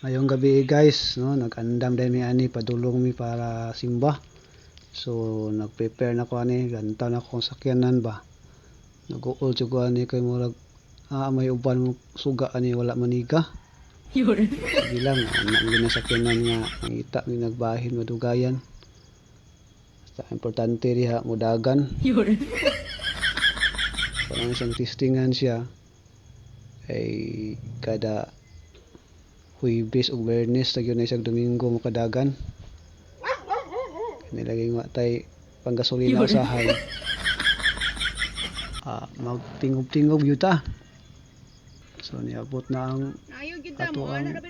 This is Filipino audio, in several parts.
Ngayong gabi guys, no, nag-andam din mi ani padulong mi para simba. So nag-prepare na ko ani, ganta na ko sakyanan ba. Nag-uol jud ko ani kay murag may uban mo suga ani wala maniga. Sige lang, anak gyud sakyanan nga mangita mi nagbahin madugayan. Basta importante diha mudagan. Parang isang testingan siya ay kada Huwebes ug Biyernes tagyo na isang Domingo makadagan. Nilagay nga tay panggasolina usahay. Magtingog-tingog yun ta. So niabot na ang ato ang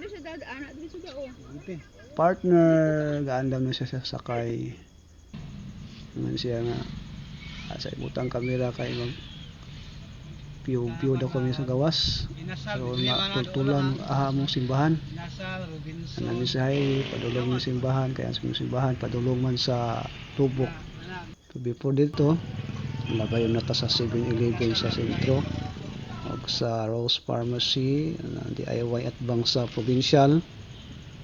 partner. Gaandam na siya sakay. Naman siya nga sa ibutang kamera kay mag piyo daw kami sa gawas. So matultulan mong simbahan. Anami sa hay padulong ng simbahan kaya sa simbahan padulong man sa tubok. So before dito labayon na ta sa 7-Eleven sa sentro o sa Rose Pharmacy DIY at Bangsa Provincial.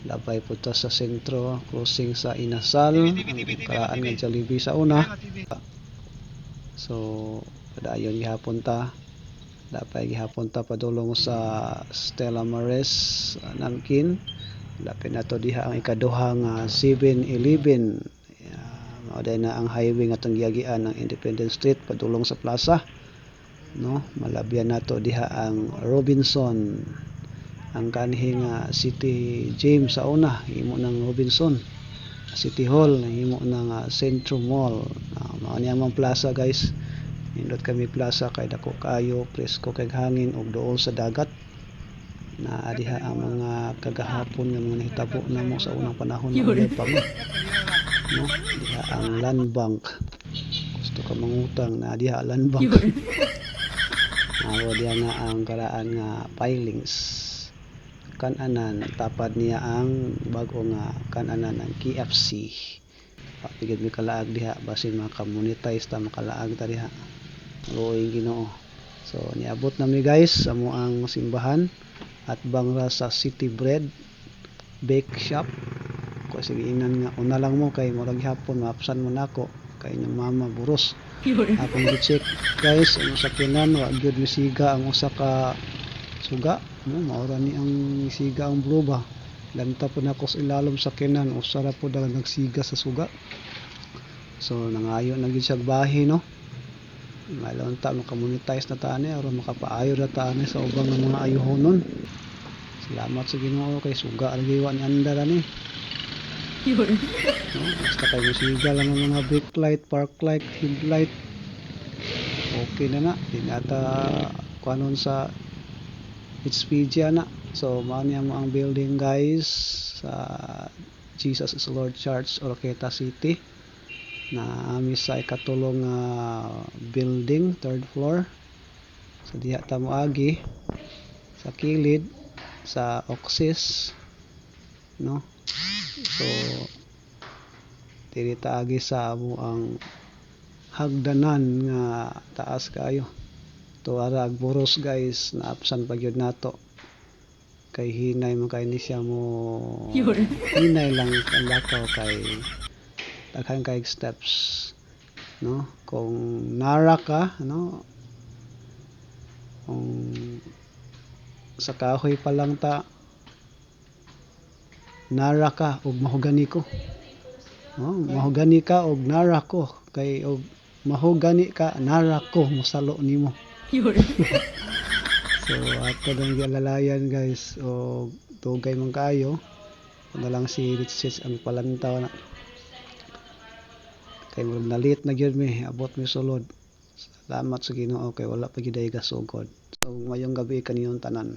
Labay po ta sa sentro crossing sa Inasal ang karaan ng Jollibee sa una. So padayon gihapon ta. Dapat gihapon ta padulong sa Stella Maris Namkin. Lapit na to diha ang ikaduha nga 7-Eleven. Mao na ang highway nga tong giagian ng Independence Street padulong sa plaza. No, malabyan nato diha ang Robinson. Ang kanhi nga City James sa una himo ng Robinson. City Hall himo ng Centro Mall. Mao niya ang plaza guys. Nindot kami plaza kay dako kayo presko kay hangin ug dool sa dagat. Na diha ang mga kagahapon nga mga nahitabo namo sa unang panahon ng pa mo. No, diha ang land bank. Gusto ka mangutang na diha land bank. Diha na ang karaan nga pilings. Kananan tapad niya ang bag-o nga kananan ng KFC. Papigid mi kalaag diha basin maka-monetize ta makalaag ta diha. Luoy Ginoo. So niabot na mi guys sa ang simbahan at bangra sa City Bread Bake Shop. Ko sige inan nga una lang mo kay murag hapon maapsan mo nako kay inyong mama buros. Akong gi-check guys ang sakyanan wa gyud misiga ang usa ka suga. Maura ni ang siga ang bluba. Lanta po na ko sa ilalom sakyanan usa ra po daw nagsiga sa suga. So nangayo na gyud siya bahi no. Malon ta maka-monetize na tani aron makapaayo na tani sa ubang mga ayuhonon. Salamat sa Ginoo kay suga lagi wa ni andar ani. No, basta kay musiga lang ang mga brake light, park light, headlight. Okay na dinata kuanon sa HPG na. So mao niya mo ang building guys sa Jesus is Lord Church, Oroqueta City. Na ami sa ikatulong building, 3rd floor. So diha ta moagi sa kilid sa Oxis, no. So dili ta agi sa amo ang hagdanan nga taas kayo. Tuarag buros guys naapsan pa gyud nato. Kay hinay man kay ni siya mo. Hinay lang ang lakaw kay daghan kay steps no kung nara ka no kung sa kahoy pa lang ta nara ka og mahugani ko no mahugani ka og nara ko kay og mahugani ka nara ko mosalo nimo. So ato nang gialalayan guys og tugay man kayo na lang si Richard ang palantaw na kay murag nalit na gyud mi abot mi sulod. Salamat sa Ginoo kay wala pa gyud ay gasugod. So mayong gabi kaniyong tanan.